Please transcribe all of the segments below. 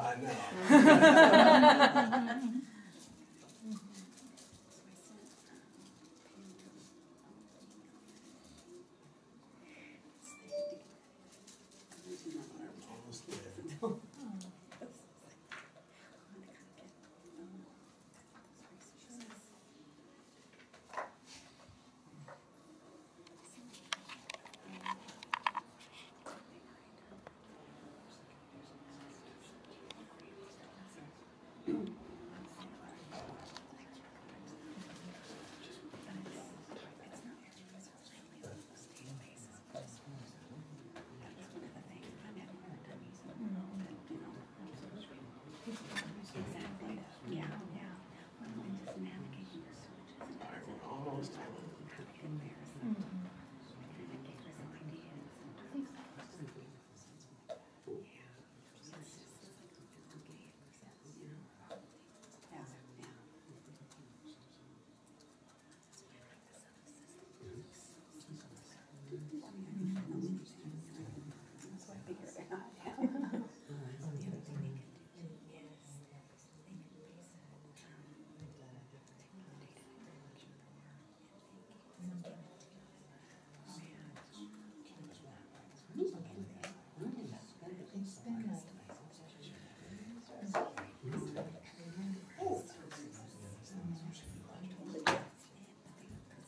I know. Almost there.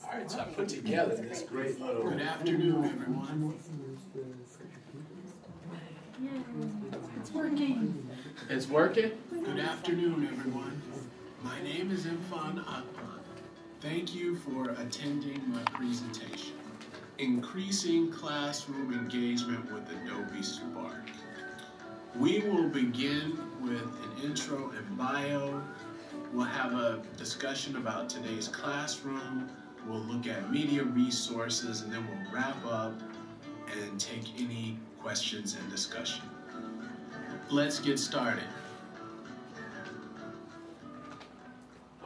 All right, so I put together this great little... Good afternoon, everyone. It's working. It's working? Good afternoon, everyone. My name is Imfan Akpan. Thank you for attending my presentation, Increasing Classroom Engagement with Adobe Spark. We will begin with an intro and bio. We'll have a discussion about today's classroom. We'll look at media resources, and then we'll wrap up and take any questions and discussion. Let's get started.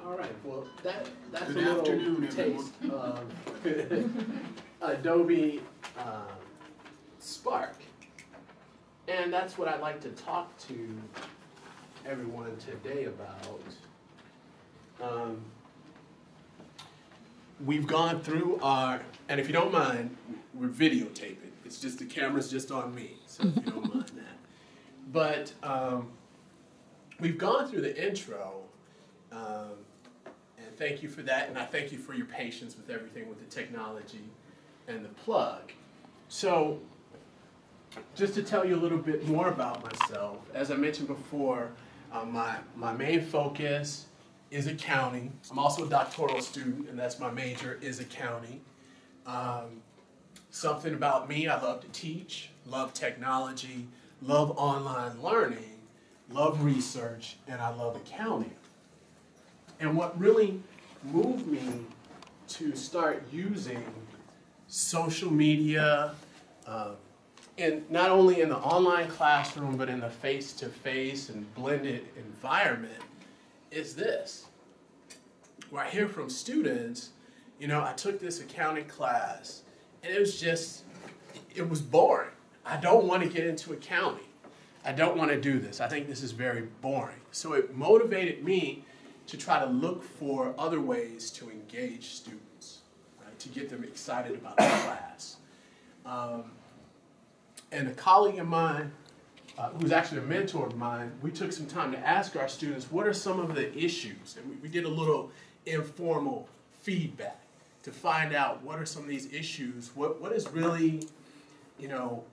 All right, well, that's Good a little afternoon, taste of Adobe Spark. And that's what I'd like to talk to everyone today about. We've gone through our, and if you don't mind, we're videotaping. It's just the camera's just on me, so if you don't mind that. But we've gone through the intro, and thank you for that, and I thank you for your patience with everything with the technology and the plug. So, just to tell you a little bit more about myself, as I mentioned before, my main focus is accounting. I'm also a doctoral student, and that's my major, is accounting. Something about me, I love to teach, love technology, love online learning, love research, and I love accounting. And what really moved me to start using social media, and not only in the online classroom, but in the face-to-face and blended environment, is this. Where I hear from students, you know, I took this accounting class, and it was boring. I don't want to get into accounting. I don't want to do this. I think this is very boring. So it motivated me to try to look for other ways to engage students, right, to get them excited about the class. And a colleague of mine, who's actually a mentor of mine, we took some time to ask our students, what are some of the issues? And we did a little informal feedback to find out what are some of these issues, what is really, you know,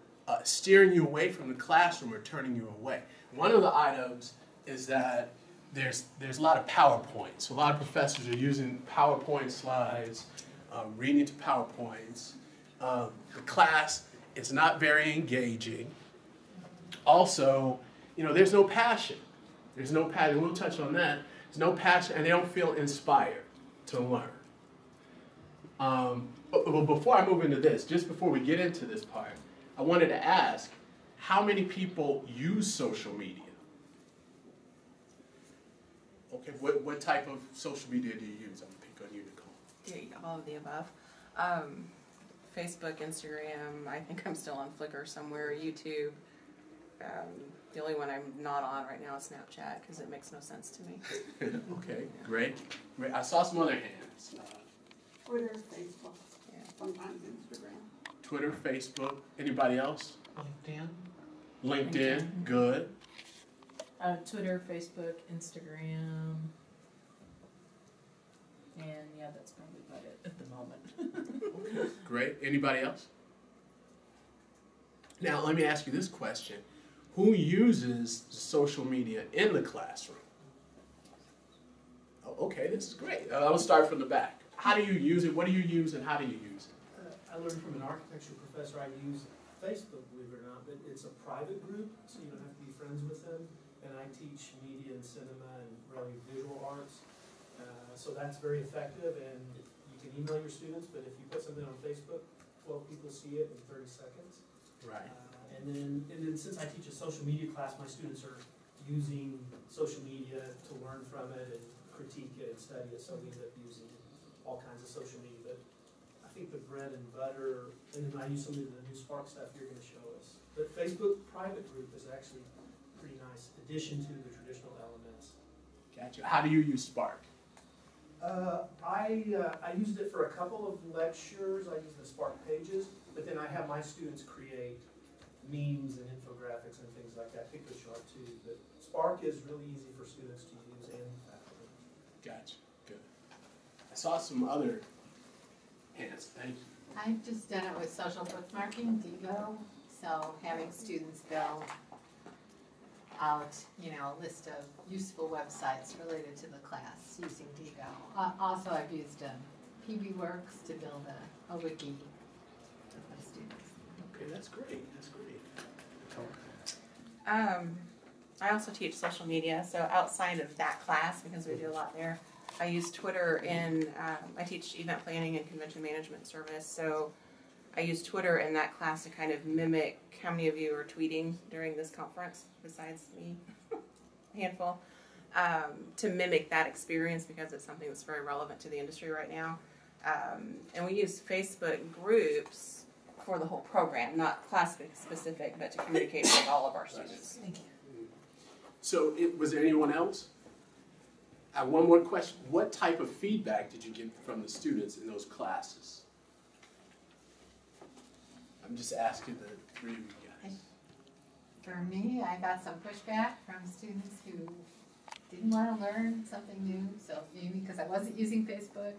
steering you away from the classroom or turning you away. One of the items is that there's a lot of PowerPoints. So a lot of professors are using PowerPoint slides, reading to PowerPoints. The class, it's not very engaging. Also, you know, there's no passion. There's no passion. We'll touch on that. There's no passion, and they don't feel inspired to learn. But before I move into this, just before we get into this part, I wanted to ask, how many people use social media? Okay, what type of social media do you use? I'm going to pick on you, Nicole. Yeah, all of the above. Facebook, Instagram, I think I'm still on Flickr somewhere, YouTube, The only one I'm not on right now is Snapchat because it makes no sense to me. Okay, great. Great. I saw some other hands. Twitter, Facebook, Yeah. sometimes Instagram. Twitter, Facebook. Anybody else? LinkedIn. LinkedIn. Good. Twitter, Facebook, Instagram, and yeah, that's probably about it at the moment. Great. Anybody else? Now, let me ask you this question. Who uses social media in the classroom? Oh, okay, this is great. I'll start from the back. How do you use it? What do you use and how do you use it? I learned from an architecture professor I use Facebook, believe it or not, but it's a private group, so you don't have to be friends with them. And I teach media and cinema and really visual arts. So that's very effective, and you can email your students, but if you put something on Facebook, 12 people see it in 30 seconds. Right. And then since I teach a social media class, my students are using social media to learn from it and critique it and study it, so we end up using all kinds of social media. But I think the bread and butter, and then I use some of the new Spark stuff you're going to show us. But Facebook private group is actually a pretty nice addition to the traditional elements. Gotcha. How do you use Spark? I used it for a couple of lectures. I used the Spark pages, but then I have my students create memes and infographics and things like that. PictoSharp too, but Spark is really easy for students to use and faculty. Gotcha. Good. I saw some other hands. Thank you. I've just done it with social bookmarking, Devo. So having students build out, a list of useful websites related to the class using Devo. Also, I've used PBWorks to build a wiki with my students. Okay, that's great. That's great. I also teach social media, so outside of that class, because we do a lot there, I use Twitter I teach event planning and convention management service, so I use Twitter in that class to kind of mimic how many of you are tweeting during this conference, besides me, a handful, to mimic that experience because it's something that's very relevant to the industry right now. And we use Facebook groups for the whole program, not class specific, but to communicate with all of our students. Thank you. So, was there anyone else? I have one more question. What type of feedback did you get from the students in those classes? I'm just asking the three of you guys. For me, I got some pushback from students who didn't want to learn something new, so maybe because I wasn't using Facebook,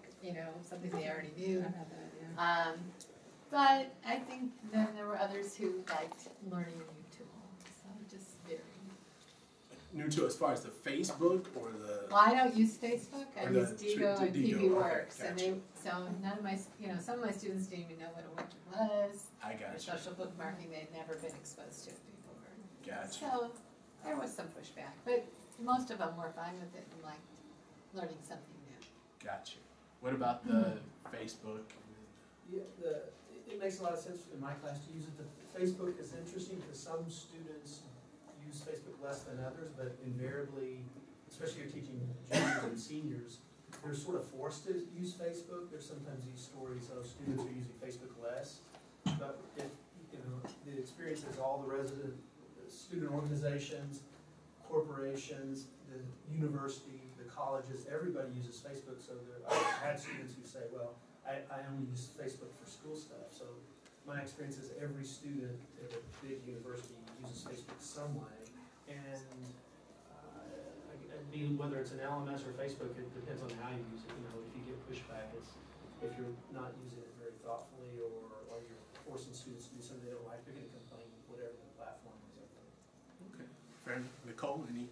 something they already knew. But I think then there were others who liked learning a new tool, so it just varied. New to as far as the Facebook or the? Well, I don't use Facebook. I Or use the Devo and Devo, PBWorks, okay, and so none of my, some of my students didn't even know what a wiki was. I Or got you. social bookmarking, they'd never been exposed to it before. Gotcha. So there was some pushback, but most of them were fine with it and liked learning something new. Gotcha. What about the Facebook? Yeah, it makes a lot of sense in my class to use it. The Facebook is interesting because some students use Facebook less than others, but invariably, especially if you're teaching juniors and seniors, they're sort of forced to use Facebook. There's sometimes these stories of students are using Facebook less, but if the experience is all the resident student organizations, corporations, the university, the colleges, everybody uses Facebook. So I've had students who say, well, I only use Facebook for school stuff. So my experience is every student at a big university uses Facebook some way. And whether it's an LMS or Facebook, it depends on how you use it. If you get pushback, it's if you're not using it very thoughtfully or you're forcing students to do something they don't like, they're going to complain whatever the platform is. Okay. Fair enough. Nicole, any?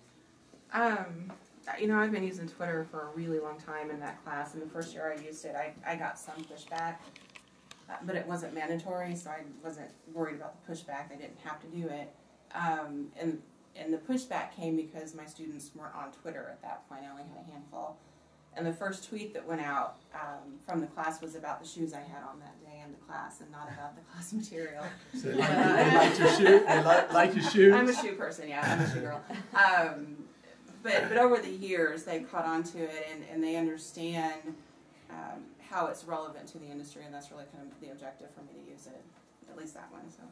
I've been using Twitter for a really long time in that class, and the first year I used it, I got some pushback, but it wasn't mandatory, so I wasn't worried about the pushback. I didn't have to do it. And the pushback came because my students weren't on Twitter at that point. I only had a handful. And the first tweet that went out from the class was about the shoes I had on that day in the class and not about the class material. So they like your shoe? They like your shoes? I'm a shoe person, yeah. I'm a shoe girl. But over the years, they've caught on to it and they understand how it's relevant to the industry, and that's really kind of the objective for me to use it, at least that one. So.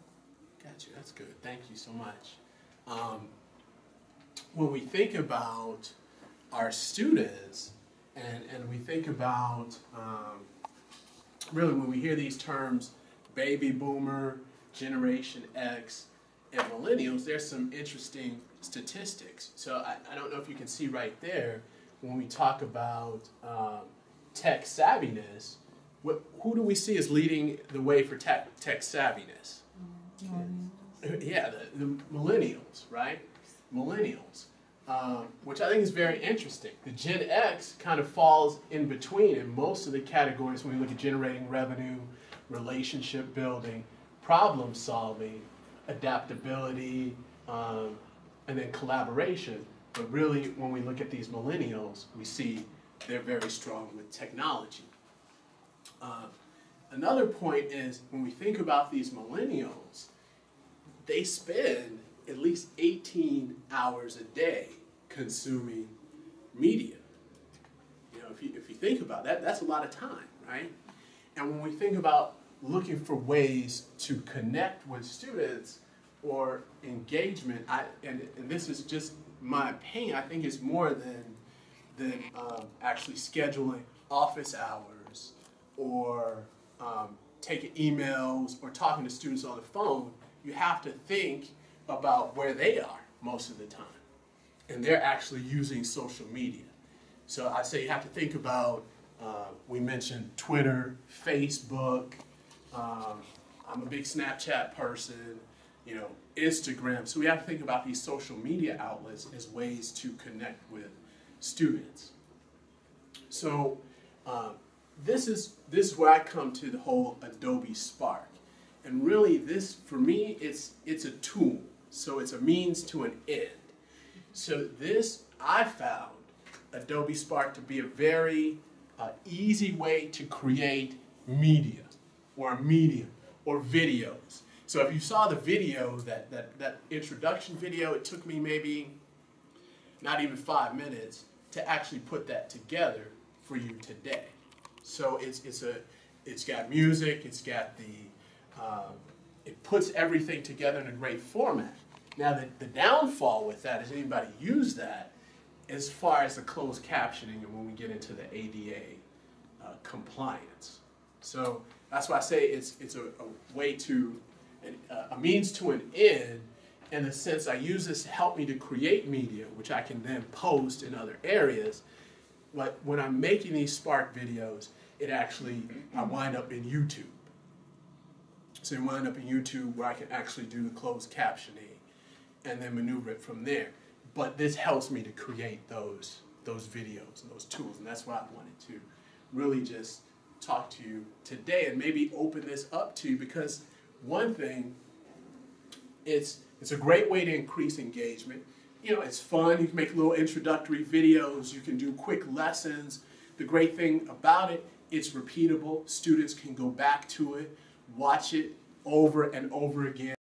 Gotcha. That's good. Thank you so much. when we think about our students and we think about really when we hear these terms, baby boomer, Generation X, and millennials, there's some interesting statistics. So I don't know if you can see right there when we talk about tech savviness, who do we see as leading the way for tech savviness? Yeah, the millennials, right? Millennials, which I think is very interesting. The Gen X kind of falls in between in most of the categories when we look at generating revenue, relationship building, problem solving, adaptability, and then collaboration. But really, when we look at these millennials, we see they're very strong with technology. Another point is when we think about these millennials, they spend at least 18 hours a day consuming media. You know, if you think about that, that's a lot of time, right? And when we think about looking for ways to connect with students or engagement, and this is just my opinion, I think it's more than actually scheduling office hours or taking emails or talking to students on the phone. You have to think about where they are most of the time. And they're actually using social media. So I say you have to think about, we mentioned Twitter, Facebook, I'm a big Snapchat person, you know, Instagram. So we have to think about these social media outlets as ways to connect with students. So this is where I come to the whole Adobe Spark. And really this, for me, it's a tool. So it's a means to an end. So this, I found Adobe Spark to be a very easy way to create media or a medium or videos. So if you saw the video, that introduction video, it took me maybe not even 5 minutes to actually put that together for you today. So it's got music, it's got it puts everything together in a great format. Now the downfall with that is anybody use that as far as the closed captioning and when we get into the ADA compliance. So that's why I say it's a way to, a means to an end, in the sense I use this to help me to create media, which I can then post in other areas. But when I'm making these Spark videos, it actually, I wind up in YouTube. So you wind up in YouTube where I can actually do the closed captioning and then maneuver it from there. But this helps me to create those videos and those tools, and that's why I wanted to really just talk to you today and maybe open this up to you, because one thing, it's a great way to increase engagement. You know, it's fun, you can make little introductory videos, you can do quick lessons. The great thing about it, it's repeatable. Students can go back to it, watch it over and over again.